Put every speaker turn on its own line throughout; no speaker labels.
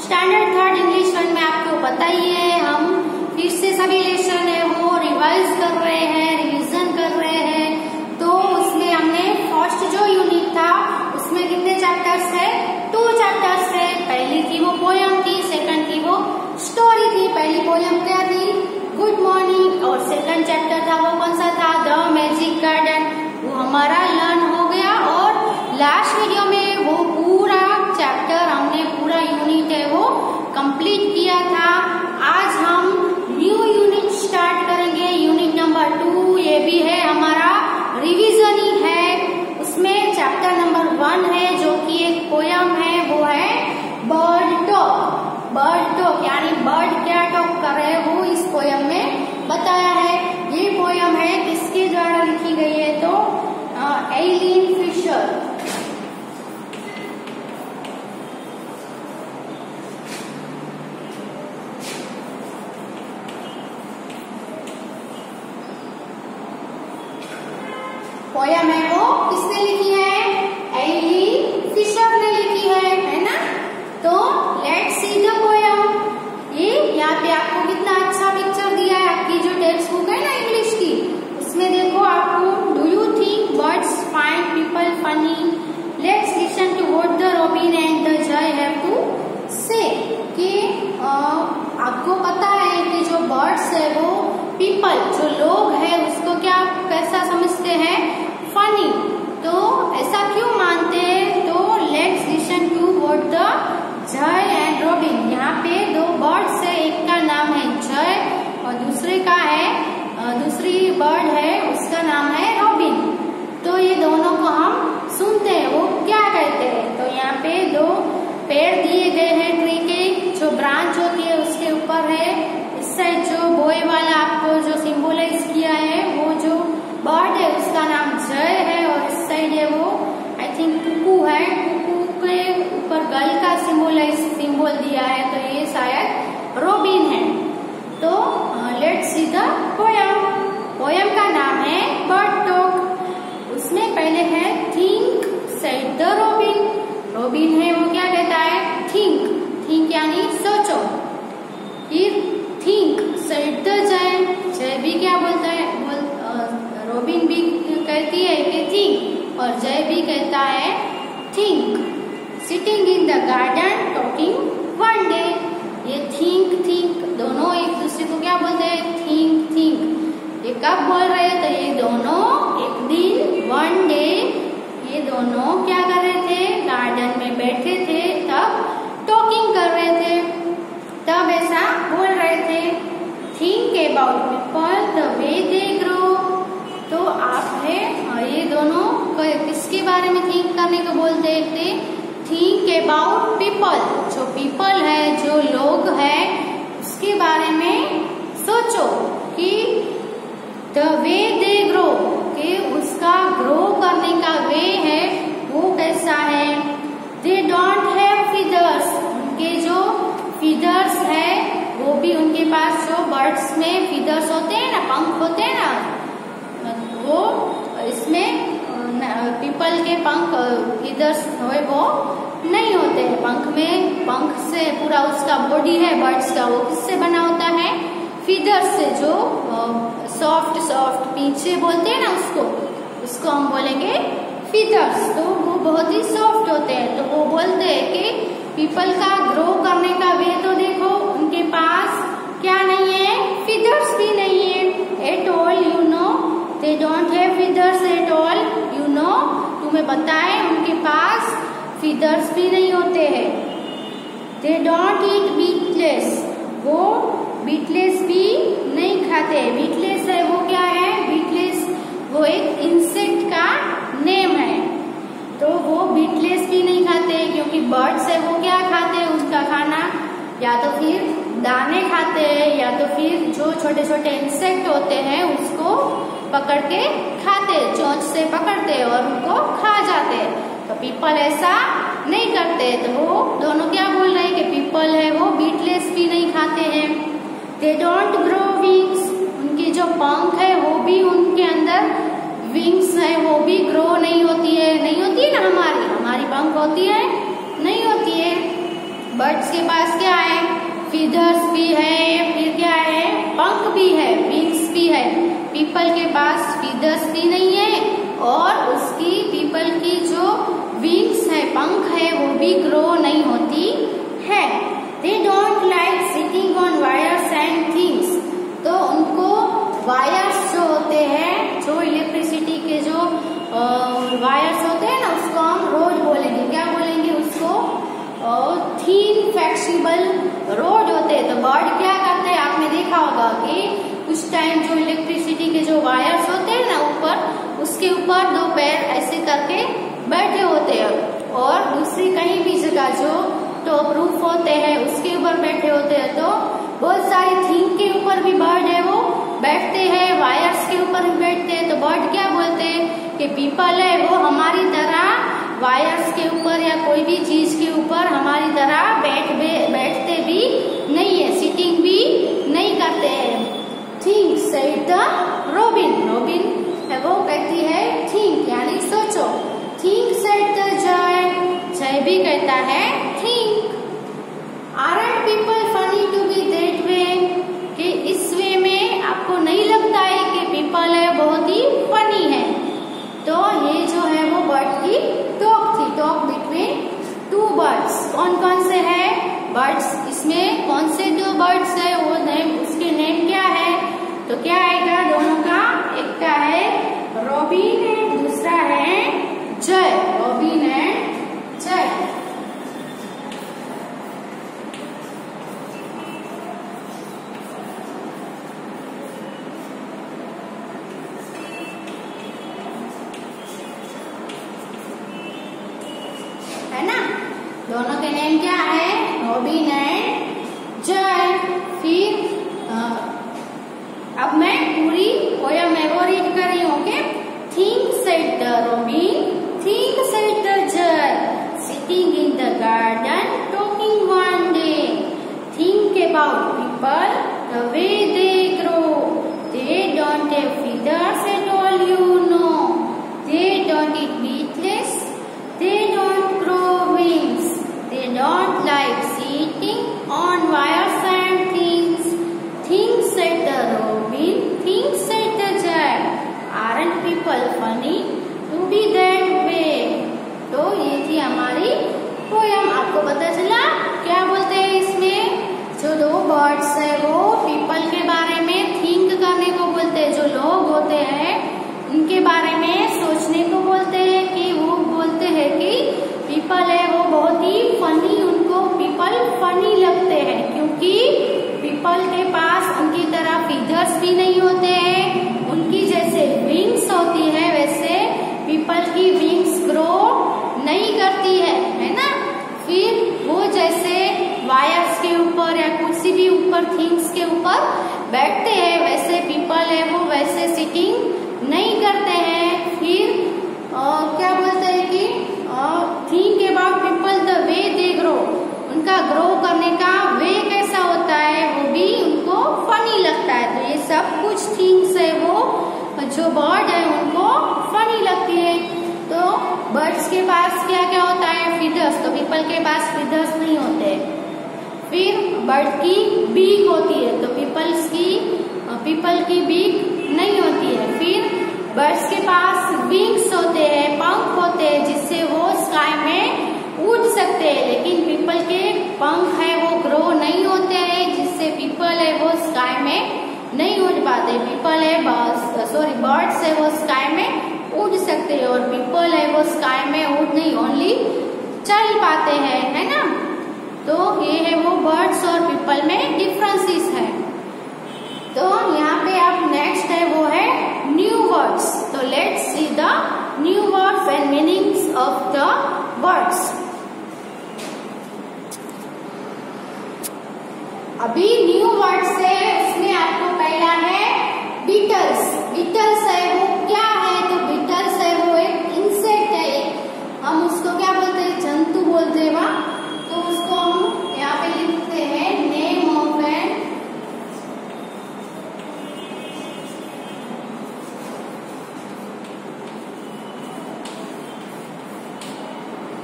Standard third English one में आपको पता ही है, हम फिर से सभी लेसन है वो रिवाइज कर रहे हैं, रिवीजन कर रहे हैं। तो उसमें हमने फर्स्ट जो यूनिट था उसमें कितने चैप्टर्स है? 2 चैप्टर्स है। पहली थी वो पोयम थी, सेकंड थी वो स्टोरी थी। पहली पोयम क्या थी? Good morning. और सेकंड चैप्टर था वो कौन सा था? The magic garden. वो हमारा लर्न हो गया। और लास्ट वीडियो में वो पूरा चैप्टर हमने पूरा यूनिट है वो कंप्लीट किया था। आज हम न्यू यूनिट स्टार्ट करेंगे, यूनिट नंबर 2। ये भी है हमारा रिवीजन ही है। उसमें चैप्टर नंबर 1 है जो कि एक पोयम है, वो है बर्ड टॉक। बर्ड टॉक यानी बर्ड क्या टॉक कर रहे हैं वो इस पोयम में बताया है। ये पोयम है किसके द्वारा लिखी गई है? तो एलिन फिशर। पोयम है वो किसने लिखी है? एलिन फिशर ने लिखी है ना। तो लेट्स सी द पोयम। ये यहाँ पे आपको कितना अच्छा पिक्चर दिया है। आपकी जो टेक्स्ट बुक है ना इंग्लिश की, उसमें देखो आपको do you think birds find people funny? Let's listen to what the robin and the jay have to say. कि आपको पता है कि जो बर्ड्स है वो पीपल जो लोग है उसको क्या कैसा समझते हैं? फनी। तो ऐसा क्यों मानते हैं? तो let's listen to what the jay and robin. यहाँ पे 2 बर्ड्स है, एक का नाम है जय और दूसरे का है दूसरी बर्ड है उसका नाम है रॉबिन। तो ये दोनों को हम सुनते हैं वो क्या कहते हैं। तो यहाँ पे 2 पेड़ दिए गए हैं ट्री के, जो ब्रांच होती है उसके ऊपर है। इस साइड जो बोए वाला आपको जो सिंबलाइज किया है वो जो बर्ड है उसका नाम जय है और इस साइड है वो आई थिंक कुकू है। कुकू के ऊपर गल का सिंबल दिया है, तो ये शायद रॉबिन है। तो let's see the poem. Poem का नाम है बर्ड टॉक। उसमें पहले है think said the robin. Robin है वो क्या कहता है? थिंक। थिंक यानी सोचो। फिर थिंक सेड द जय। जय भी क्या बोलता है? रॉबिन भी कहती है कि थिंक और जय भी कहता है think. Sitting in the garden talking one day. ये थिंक दोनों एक दूसरे को क्या बोलते हैं? थिंक। ये कब बोल रहे हैं? तो ये दोनों एक दिन वन डे ये दोनों क्या कर रहे थे? गार्डन में बैठे थे, तब टॉकिंग कर रहे थे, तब ऐसा बोल रहे थे। Think about people the way they grow. तो आप है ये दोनों किसके बारे में थिंक करने को बोलते थे? Think about people. जो पीपल है, जो लोग है, उसके बारे में सोचो कि द वे दे ग्रो, कि उसका ग्रो करने का वे है वो कैसा है। दे डोंट हैव फीदर्स। उनके जो फीदर्स है वो भी उनके पास जो बर्ड्स में फीदर्स होते हैं ना, पंख होते हैं ना, वो इसमें पीपल के पंख फीदर्स वो नहीं होते हैं। पंख से पूरा उसका बॉडी है बर्ड्स का, वो किससे बना होता है? फीदर्स से, जो सॉफ्ट पीछे बोलते हैं ना उसको हम बोलेंगे फीदर्स। तो वो बहुत ही सॉफ्ट होते हैं। तो वो बोलते हैं कि पीपल का ग्रो करने का वे तो देखो, उनके पास क्या नहीं है? फीदर्स भी नहीं है at all. You know they don't have feathers at all. You know तुम्हें बताए उनके पास फीदर्स भी नहीं होते हैं। They don't eat Beatles. वो बीटलेस भी नहीं खाते। बीटलेस है वो क्या है? बीटलेस वो एक इंसेक्ट का नेम है। तो वो बीटलेस भी नहीं खाते, क्योंकि बर्ड्स है वो क्या खाते हैं? उसका खाना या तो फिर दाने खाते हैं या तो फिर जो छोटे छोटे इंसेक्ट होते हैं उसको पकड़ के खाते, चोंच से पकड़ते और उनको खा जाते। तो पीपल ऐसा नहीं करते। तो वो दोनों क्या बोल रहे हैं कि पीपल है वो बीटलेस भी नहीं खाते हैं। They don't grow wings. उनके जो पंख है वो भी उनके अंदर विंग्स है वो भी ग्रो नहीं होती है ना, हमारी पंख होती है नहीं होती है। बर्ड्स के पास क्या है, फीदर्स भी है, फिर क्या है, पंख भी है, विंग्स भी है। पीपल के पास फीदर्स भी नहीं है और उसकी पीपल की जो विंग्स है, पंख है, वो भी ग्रो नहीं होती है। They don't like sitting on wires and things. तो उनको वायर्स जो होते हैं, जो इलेक्ट्रिसिटी के जो वायर्स होते हैं ना, उसको हम रोड बोलेंगे। क्या बोलेंगे उसको? थीन फ्लेक्सिबल रोड होते हैं। तो बर्ड क्या करते हैं, आपने देखा होगा कि कुछ टाइम जो इलेक्ट्रिसिटी के जो वायर्स होते हैं ना ऊपर, उसके ऊपर दो पैर ऐसे करके बैठे होते हैं और दूसरी कहीं भी जगह जो टॉप रूफ होते हैं उसके ऊपर बैठे होते हैं। तो बहुत सारी थिंग के ऊपर भी बर्ड है वो बैठते हैं, वायर्स के ऊपर भी बैठते हैं। तो बर्ड क्या बोलते हैं कि पीपल है वो हमारी तरह वायर्स के ऊपर या कोई भी चीज के ऊपर हमारी तरह बैठते भी नहीं है, सिटिंग भी नहीं करते हैं। Think said the robin. Robin है वो कहती है थिंक यानी सोचो। थिंक सेड द जय। जय भी कहता है think. Aren't people funny to be that way. कि इस वे में आपको नहीं लगता है कि पीपल है बहुत ही फनी है। तो ये जो है वो बर्ड की टॉक थी, टॉक बिटवीन टू बर्ड्स। कौन कौन से है बर्ड्स, इसमें कौन से दो बर्ड्स है, वो नेम, उसके नेम क्या है? तो क्या आएगा दोनों का? एक का है रॉबिन है, दूसरा है जय। रॉबिन एंड जय। है ना, दोनों के नेम क्या है? Robin and jay. फिर अब मैं पूरी पोयम है वो रीड कर रही हूँ। Okay. Think said the robin, think said the jay, sitting in the garden talking one day. Think about people the way they grow. They don't have feathers at all, you know. They don't eat meatless. They don't grow wings. They don't like sitting on wires and things. Think said the robin, think said the jay. Aren't people funny to be that way? तो ये थी हमारी poem. आपको पता चला क्या बोलते हैं इसमें? जो दो बर्ड्स है वो पीपल के बारे में थिंक करने को बोलते हैं। जो लोग होते हैं उनके बारे में सोचने को बोलते हैं। कि वो बोलते हैं कि पीपल है वो बहुत ही फनी, उनको पीपल फनी लगते हैं क्योंकि पीपल के पास उनकी तरह फीदर्स भी नहीं होते हैं। उनकी जैसे विंग्स होती है वैसे पीपल की विंग्स ग्रो नहीं करती है ना। फिर वो जैसे वायर्स के ऊपर या किसी भी ऊपर थिंग्स के ऊपर बैठते हैं वैसे पीपल है वो वैसे सिटिंग नहीं करते हैं। फिर क्या बोलते हैं कि think about people the way they grow. उनका ग्रो करने का वे कैसा होता है वो भी उनको फनी लगता है। तो ये सब कुछ थिंग्स है वो जो बर्ड है उनको फनी लगती है। तो बर्ड्स के पास क्या क्या होता है? फीदर्स। तो पीपल के पास फीदर्स नहीं होते। फिर बर्ड की बीक होती है, तो पीपल की बीक नहीं होती है। फिर बर्ड्स के पास विंग्स होते हैं, पंख होते हैं जिससे वो स्काई में उड़ सकते हैं। लेकिन पीपल के पंख है वो ग्रो नहीं होते हैं जिससे पीपल है वो स्काई में नहीं उड़ पाते। बर्ड्स है वो स्काई में उड़ सकते हैं और पीपल है वो स्काई में उड़ नहीं ओनली चल पाते हैं, है ना। तो ये है वो बर्ड्स और पीपल में डिफरेंसेस है। तो यहाँ पे अब नेक्स्ट है वो है न्यू वर्ड्स। तो let's see the new words and meanings of the words. अभी न्यू वर्ड्स है उसमें आपको पहला है बीटल्स। बीटल्स है वो क्या है? तो बीटल्स है वो एक इंसेक्ट है, हम उसको क्या बोलते हैं? जंतु बोलते हैं वहाँ। तो उसको हम यहाँ पे लिखते हैं नेम ऑफ एन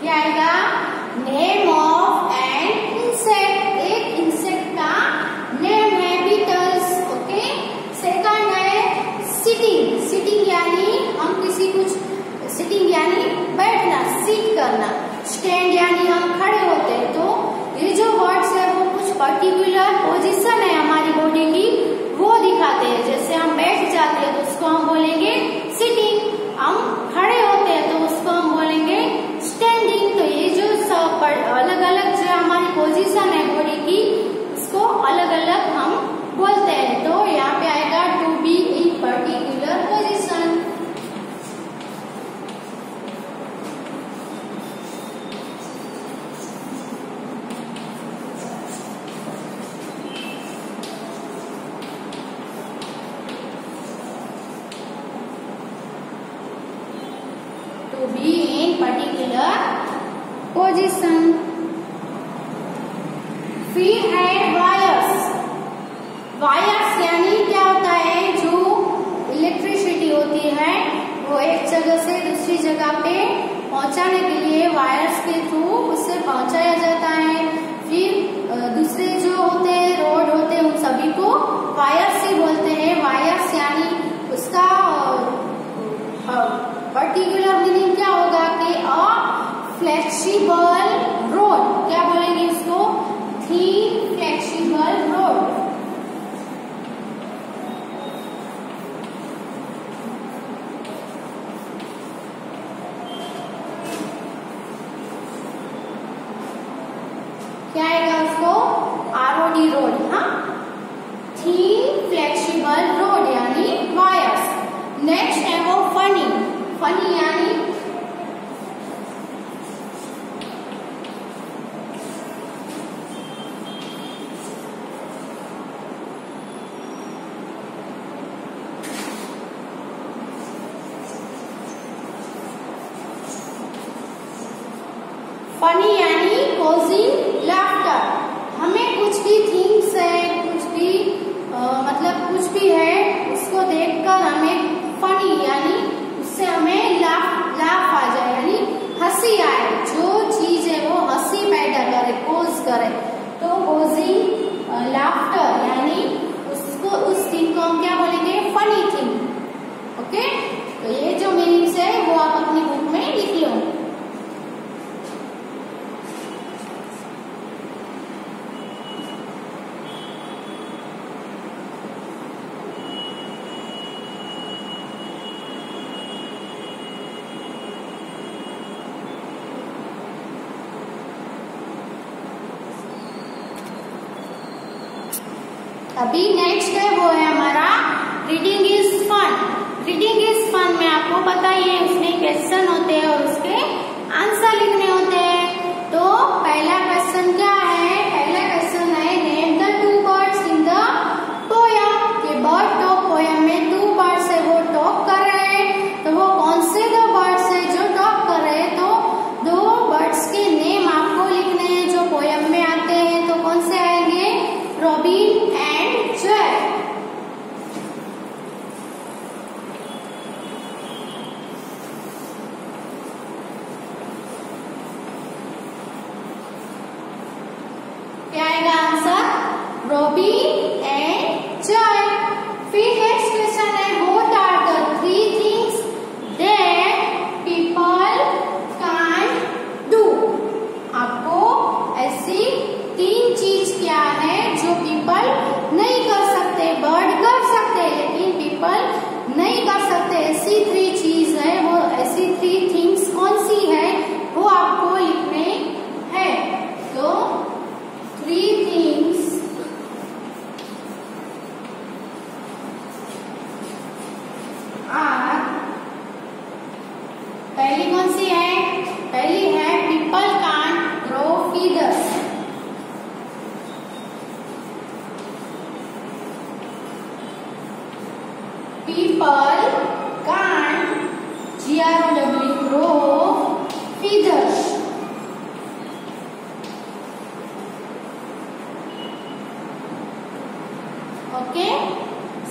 क्या आएगा? Name of N to be in particular position. फिर है वायर्स। वायर्स यानी क्या होता है, जो इलेक्ट्रिसिटी होती है वो एक जगह से दूसरी जगह पे पहुंचाने के लिए वायर्स के थ्रू उससे पहुंचाया जाता है। फिर दूसरे जो होते हैं रोड होते हैं उन सभी को वायर्स ही बोलते हैं। वायर्स यानी उसका पर्टिकुलर मीनिंग क्या होगा कि अ फ्लेक्सिबल रोड, क्या बोलेंगे इसको, थिन फ्लेक्सिबल रोड। क्या आएगा उसको, आरओडी रोड, हाँ, थिन फ्लेक्सिबल रोड यानी वायर्स। नेक्स्ट है वो फनी। फनी यानी फनी यानी कॉजिंग लाफ्टर। हमें कुछ भी थिंग्स है, कुछ भी मतलब कुछ भी है उसको देखकर हमें फनी यानी उससे हमें लाफ आ जाए यानी हंसी आए, जो चीज है वो हंसी पैदा करे, कोज करे, तो कॉजिंग लाफ्टर यानी उसको, उस थिंग को हम क्या बोलेंगे, फनी थिंग। ओके, तो ये जो मीनिंग्स है वो आप अपनी बुक में लिख लो। अभी नेक्स्ट है वो है हमारा reading is fun. Reading is fun में आपको पता ही है उसमें क्वेश्चन होते हैं और उसके आंसर लिखने होते हैं। तो पहला क्वेश्चन क्या है, पहला क्वेश्चन है name the two birds in the poem. कि बर्ड टॉक पोयम में टू बर्ड्स है वो टॉक कर रहे हैं, तो वो कौन से दो बर्ड्स है जो टॉक कर रहे हैं, तो दो बर्ड्स के नेम आपको लिखने हैं जो पोयम में आते हैं। तो कौन से आएंगे, रॉबिन एंड जय। क्या आएगा आंसर, रॉबिन एंड जय। फिर नेक्स्ट क्वेश्चन है what are the three things that people can't do. आपको ऐसी तीन चीज क्या है जो पीपल नहीं कर सकते, बर्ड कर सकते लेकिन पीपल नहीं कर सकते। ऐसी थ्री चीज है वो, ऐसी थ्री थिंग्स कौन सी है वो आपको लिखने हैं। तो थ्री थिंग्स आर, पहली कौन सी है, पहली है people can't grow feathers. People can't grow feathers. Okay,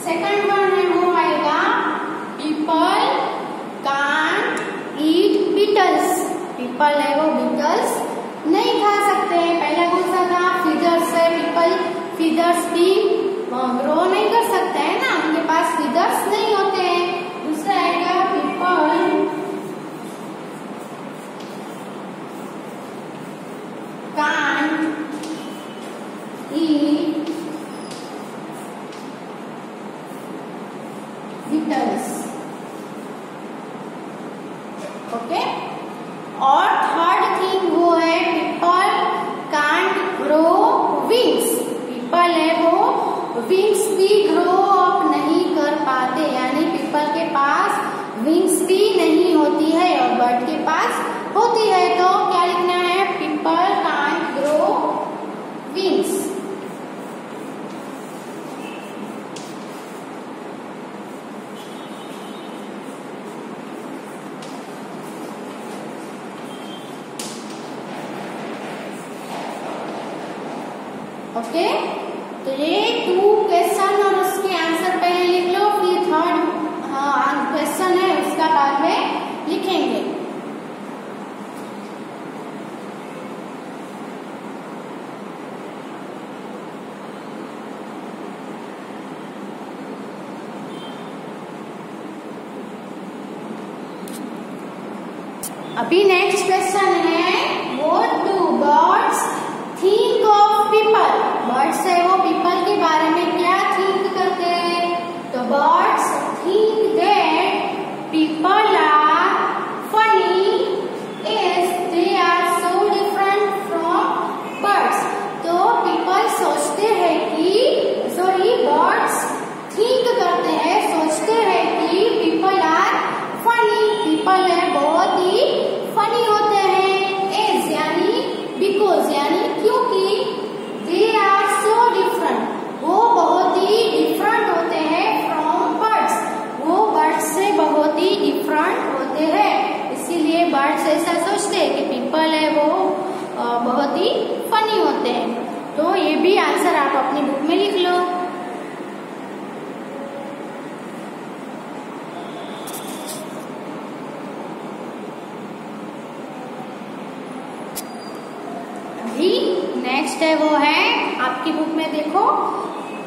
second one है वो आएगा people can't eat beetles. People है वो बीटल्स नहीं खा सकते। पहला कौन सा था, फीदर्स है, पीपल फीदर्स भी ग्रो नहीं कर सकते हैं ना, उनके पास फीदर्स नहीं होते हैं। दूसरा आएगा people can't eat beetles. Okay, और थर्ड थिंग वो है people can't grow wings. People है वो विंग्स भी ग्रो अप नहीं कर पाते, यानी पीपल के पास विंग्स भी नहीं होती है और बर्ड के पास होती है। तो क्या लिखना है, people can't grow wings. Okay, तो ये 2 क्वेश्चन और उसके आंसर पहले लिख लो, फिर थर्ड क्वेश्चन है उसका बाद में लिखेंगे। अभी नेक्स्ट क्वेश्चन है, what do birds think of people. Birds है वो पीपल के बारे में क्या थिंक करते हैं? तो birds think that people are funny is they are so different from birds. तो पीपल सोचते हैं कि बर्ड्स थिंक करते हैं, सोचते हैं कि पीपल आर फनी, पीपल है बहुत ही फनी होते हैं। एज यानी बिकॉज यानी क्योंकि, दे आर सो डिफरेंट, वो बहुत ही डिफरेंट होते हैं फ्रॉम बर्ड्स, वो बर्ड्स से बहुत ही डिफरेंट होते हैं, इसीलिए बर्ड्स ऐसा सोचते हैं कि पीपल है वो बहुत ही फनी होते हैं। तो ये भी आंसर आप अपनी बुक में लिख लो। नेक्स्ट है वो है आपकी बुक में देखो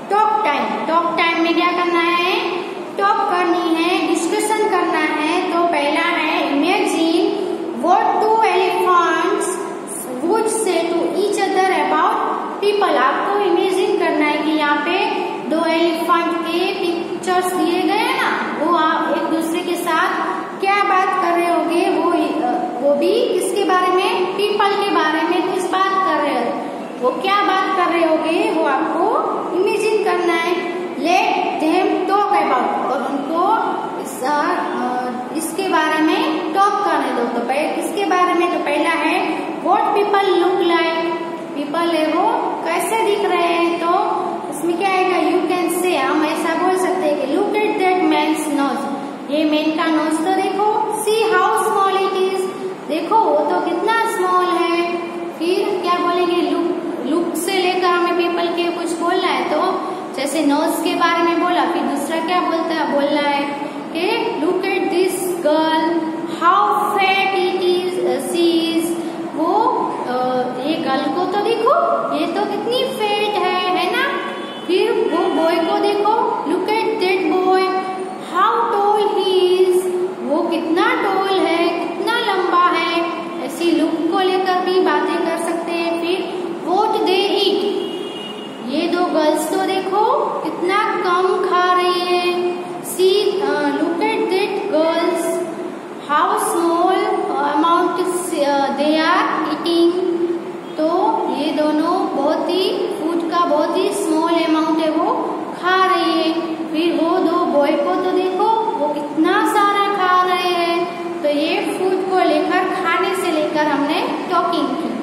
टॉक टाइम। टॉक टाइम में क्या करना है? टॉक करनी है, डिस्कशन करना है। तो पहला है imagine what two elephants would say to each other about people. आपको इमेजिन करना है कि यहाँ पे 2 एलिफेंट के पिक्चर्स दिए गए हैं ना, वो आप एक दूसरे के साथ क्या बात कर रहे होंगे, वो भी किसके बारे में? पीपल के बारे में किस बात कर रहे हो, वो क्या बात कर रहे होंगे वो आपको इमेजिन करना है। लेट देम टॉक अबाउट, और उनको इसके बारे में टॉक करने दो। तो किसके बारे में? तो पहला है what people look like, people है वो कैसे दिख रहे हैं। तो इसमें क्या आएगा? यू कैन से, हम ऐसा बोल सकते हैं कि look at that man's nose, ये मैन का नोज तो देखो। See how small it is, देखो वो तो कितना स्मॉल है। फिर क्या बोलेंगे? लुक से लेकर हमें पीपल के कुछ बोलना है, तो जैसे नोज के बारे में बोला, फिर दूसरा क्या बोलना है कि look at this girl how fat it is see is, वो ये गर्ल को तो देखो, ये तो कितनी फेट है ना। फिर वो बॉय को देखो, look at that boy how tall he is, वो कितना टॉल है, कितना लंबा है। ऐसी लुक को लेकर भी बातें कर सकते हैं। फिर व्हाट दे ईट, ये 2 गर्ल्स तो देखो कितना कम खा रही है। See look at that girls how small amount they are eating, तो ये दोनों बहुत ही फूड का बहुत ही स्मॉल अमाउंट है वो खा रही है। फिर वो 2 बॉय को तो देखो वो कितना सारा खा रहे हैं। तो ये फूड को लेकर, खाने से लेकर हमने टॉकिंग की।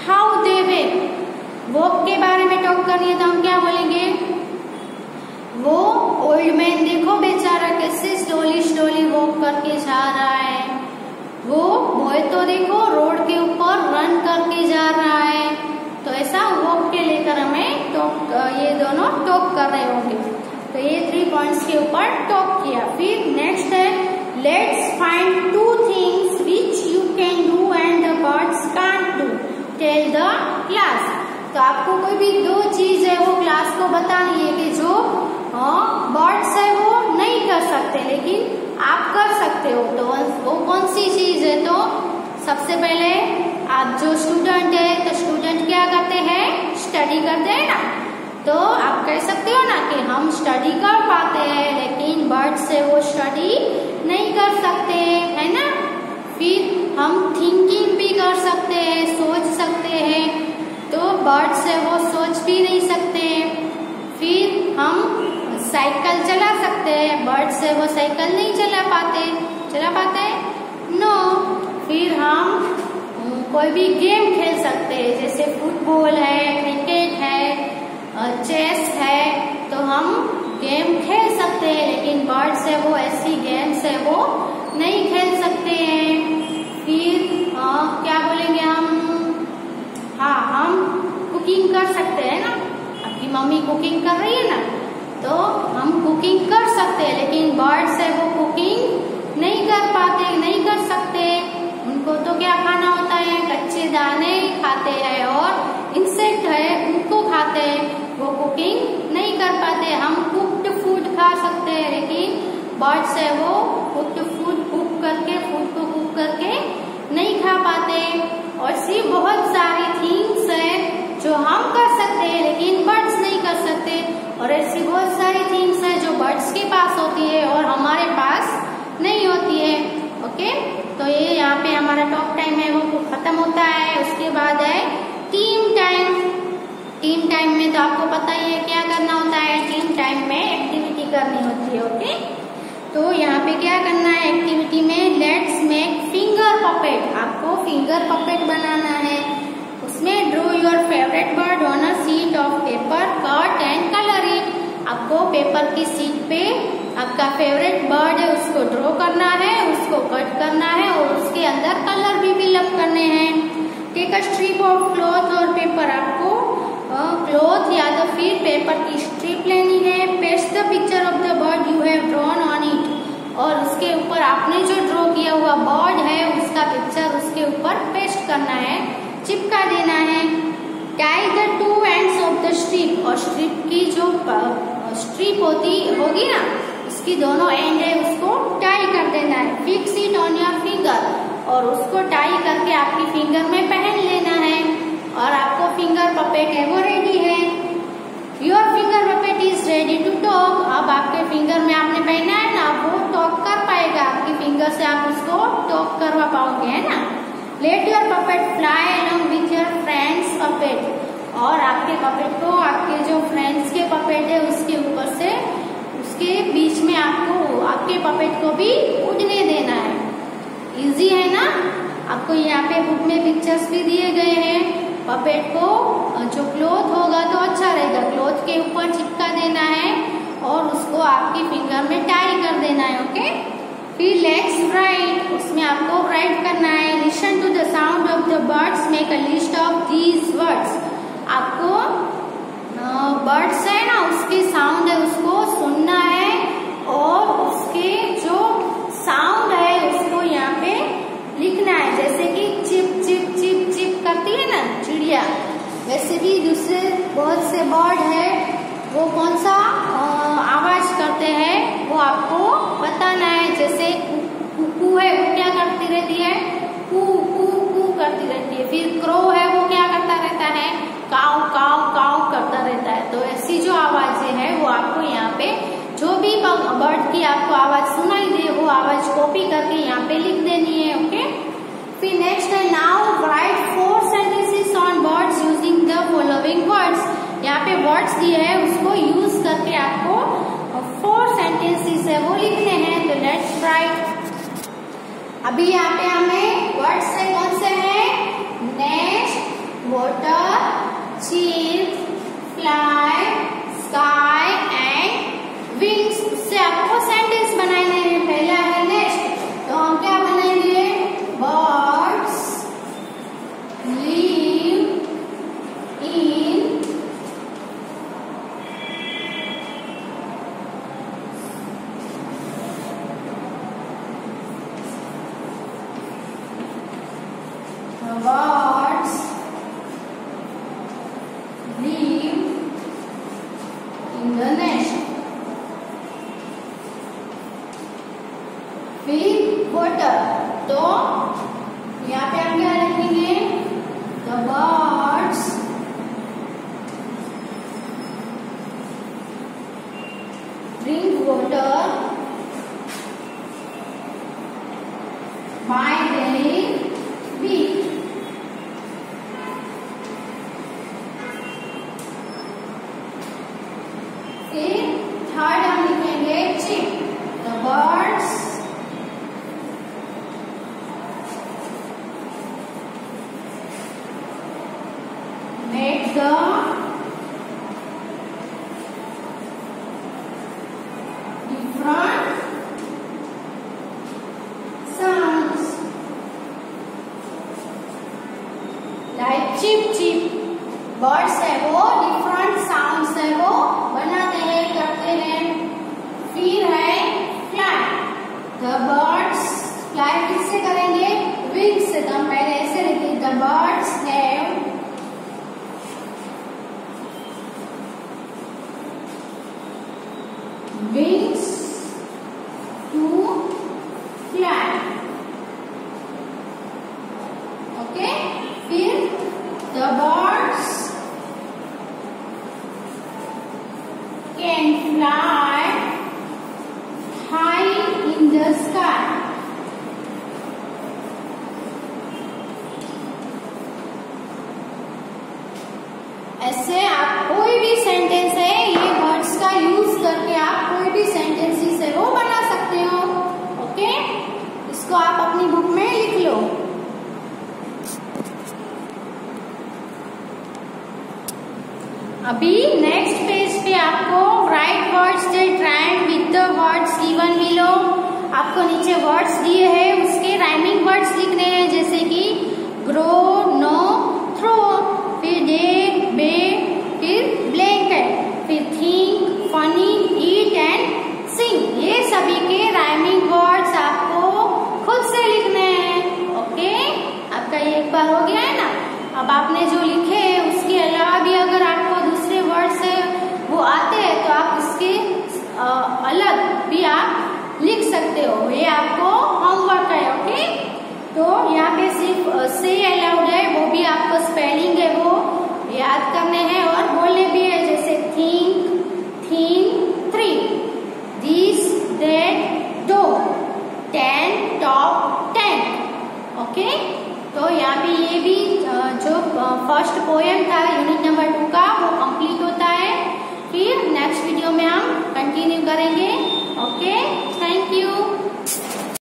हाउ दे वे, वॉक के बारे में टॉक करनी है तो हम क्या बोलेंगे? वो ओल्ड मैन देखो बेचारा कैसे स्लोली वॉक करके जा रहा है। वो बॉय तो देखो रोड के ऊपर रन करके जा रहा है। तो ऐसा वॉक के लेकर हमें टॉक, ये दोनों टॉक कर रहे होंगे। तो ये 3 पॉइंट्स के ऊपर टॉक किया। फिर नेक्स्ट है let's find 2 things which you can do and the birds can't do, tell the class. तो आपको कोई भी 2 चीज है वो क्लास को बतानी है कि जो बर्ड्स है वो नहीं कर सकते लेकिन आप कर सकते हो। तो वो कौन सी चीज है? तो सबसे पहले आप जो स्टूडेंट है, तो स्टूडेंट क्या करते हैं? स्टडी करते हैं ना। तो आप कह सकते हो ना कि हम स्टडी कर पाते हैं लेकिन बर्ड्स से वो स्टडी नहीं कर सकते, है ना। फिर हम थिंकिंग भी कर सकते हैं, सोच सकते हैं, तो बर्ड्स से वो सोच भी नहीं सकते। फिर हम साइकिल चला सकते हैं, बर्ड्स से वो साइकिल नहीं चला पाते नो। फिर हम कोई भी गेम खेल सकते हैं, जैसे फुटबॉल है, क्रिकेट है, चेस है, तो हम गेम खेल सकते हैं लेकिन बर्ड्स से वो ऐसी गेम्स है वो नहीं खेल सकते हैं। फिर क्या बोलेंगे हम? हाँ, हम कुकिंग कर सकते हैं ना। कुकिंग कर रही है ना, तो हम कुकिंग कर सकते हैं, लेकिन बर्ड्स है वो कुकिंग नहीं कर पाते, नहीं कर सकते। उनको तो क्या खाना होता है, कच्चे दाने खाते हैं और इंसेक्ट है उनको खाते हैं, वो कुकिंग नहीं कर पाते। हम कुक्ड फूड खा सकते हैं, लेकिन बर्ड्स है वो कुक्ड फूड कुक करके, फूड को कुक करके नहीं खा पाते। और ऐसी बहुत सारी थिंग्स है जो हम कर सकते हैं लेकिन बर्ड्स नहीं कर सकते, और ऐसी बहुत सारी थिंग्स है जो बर्ड्स के पास होती है और हमारे पास नहीं होती है। ओके, तो ये यहाँ पे हमारा टॉक टाइम है वो खत्म होता है। उसके बाद है टीम टाइम। टीम टाइम में तो आपको पता ही है क्या करना होता है, टीम टाइम में एक्टिविटी करनी होती है। ओके, तो यहाँ पे क्या करना है एक्टिविटी में, लेट्स मेक फिंगर पपेट। आपको फिंगर पपेट बनाना है। उसमें draw your favourite bird on a sheet of paper, cut and colour it. आपको पेपर की शीट पे आपका फेवरेट बर्ड है उसको ड्रॉ करना है, उसको कट करना है और उसके अंदर कलर भी फिलअप करने हैं। Take a strip of cloth और पेपर। आपको क्लॉथ या तो फिर पेपर की स्ट्रिप लेनी है। Paste the picture of the bird you have drawn on it. और उसके ऊपर आपने जो ड्रॉ किया हुआ बर्ड है उसका पिक्चर उसके ऊपर पेस्ट करना है, चिपका देना है। Tie the two ends of the strip. और स्ट्रिप की जो स्ट्रिप होगी ना, उसकी दोनों एंड है उसको टाई कर देना है। Fix it on your finger. और उसको टाई करके आपकी फिंगर में पहन लेना है और आपको फिंगर पपेट है वो रेडी है। Your finger puppet is ready to talk. अब आपके फिंगर में आपने पहना है ना, वो टॉक कर पाएगा, आपकी फिंगर से आप उसको टॉक करवा पाओगे, है ना। Let your puppet fly along with your friends puppet. और आपके पपेट को आपके जो फ्रेंड्स के पपेट है उसके ऊपर से उसके बीच में आपको आपके पपेट को भी उड़ने देना है। इजी है ना। आपको यहाँ पे बुक में पिक्चर्स भी दिए गए हैं। पपेट को जो क्लॉथ होगा तो अच्छा रहेगा, क्लॉथ के ऊपर चिपका देना है और उसको आपकी फिंगर में टाई कर देना है। ओके, फिर लेट्स राइट। उसमें आपको राइट करना है। Listen to the sound of the birds, make a list of these words. आपको बर्ड्स है ना उसके साउंड है उसको सुनना है और उसके जो साउंड है उसको यहाँ पे लिखना है। जैसे कि चिप चिप चिप चिप करती है ना चिड़िया, वैसे भी दूसरे बहुत से बर्ड है वो कौन सा आवाज करते हैं वो आपको बताना है। जैसे कुकू है वो क्या करती रहती है, कू कू कू करती रहती है। फिर क्रो है वो क्या करता रहता है, काव काव काव करता रहता है। तो ऐसी जो आवाजें हैं वो आपको यहाँ पे जो भी बर्ड की आपको आवाज सुनाई दे वो आवाज कॉपी करके यहाँ पे लिख देनी है। ओके, फिर नेक्स्ट है now right 4 sentences on birds using the following words. यहाँ पे वर्ड्स दिए हैं उसको यूज करके आपको 4 सेंटेंसेस है वो लिखने हैं। तो लेट्स राइट। अभी यहाँ पे हमें वर्ड्स से कौन से हैं, नेस्ट, वाटर, चीज, फ्लाई, स्काई एंड विंग्स। उससे आपको सेंटेंस बनाने हैं। पहला है नेस्ट, तो हम क्या बनाएंगे, birds live in birds live in the nest. फिर वाटर, तो यहाँ पे हम क्या लिखेंगे, the birds drink water by their beak. फिर थर्ड हम लिखेंगे chip, the birds make the different sounds like chip chip. Birds है वो डिफरेंट साउंड्स है वो बनाते हैं, करते हैं। फिर है फ्लाई। द बर्ड्स फ्लाई किससे करेंगे? विंग्स से। तो हम पहले ऐसे लिखते हैं, the birds have wings to fly। Okay, फिर the birds can fly high in the sky। ऐसे आप कोई भी सेंटेंस है, ये वर्ड्स का यूज करके आप कोई भी सेंटेंसेस है वो बना सकते हो। ओके, इसको आप अपनी बुक में लिख लो। अभी नेक्स्ट पेज पे आपको right words that rhyme with the words given below. आपको नीचे वर्ड्स दिए हैं, उसके राइमिंग वर्ड्स लिखने हैं, जैसे कि ग्रो, नो, थ्रो, फिर डे, बे, फिर ब्लैंकेट, फिर थिंक, फनी, ईट एंड सिंग। ये सभी के राइमिंग वर्ड्स आपको खुद से लिखने हैं। ओके, आपका ये एक बार हो गया है ना। अब आपने जो लिखे हैं उसके अलावा भी अगर आपको दूसरे वर्ड्स वो आते हैं तो आप उसके अलग भी आप लिख सकते हो। ये आपको होमवर्क है। ओके, तो यहाँ पे सिर्फ से अलाउड है, वो भी आपको स्पेलिंग है वो याद करने हैं और बोलने भी है, जैसे think, theme, three, this, that, दो, 10, टॉप, 10। ओके, तो यहाँ पे ये भी जो फर्स्ट पोएम था यूनिट नंबर 2 का वो कंप्लीट होता है। फिर नेक्स्ट वीडियो में हम कंटिन्यू करेंगे। Okay, thank you.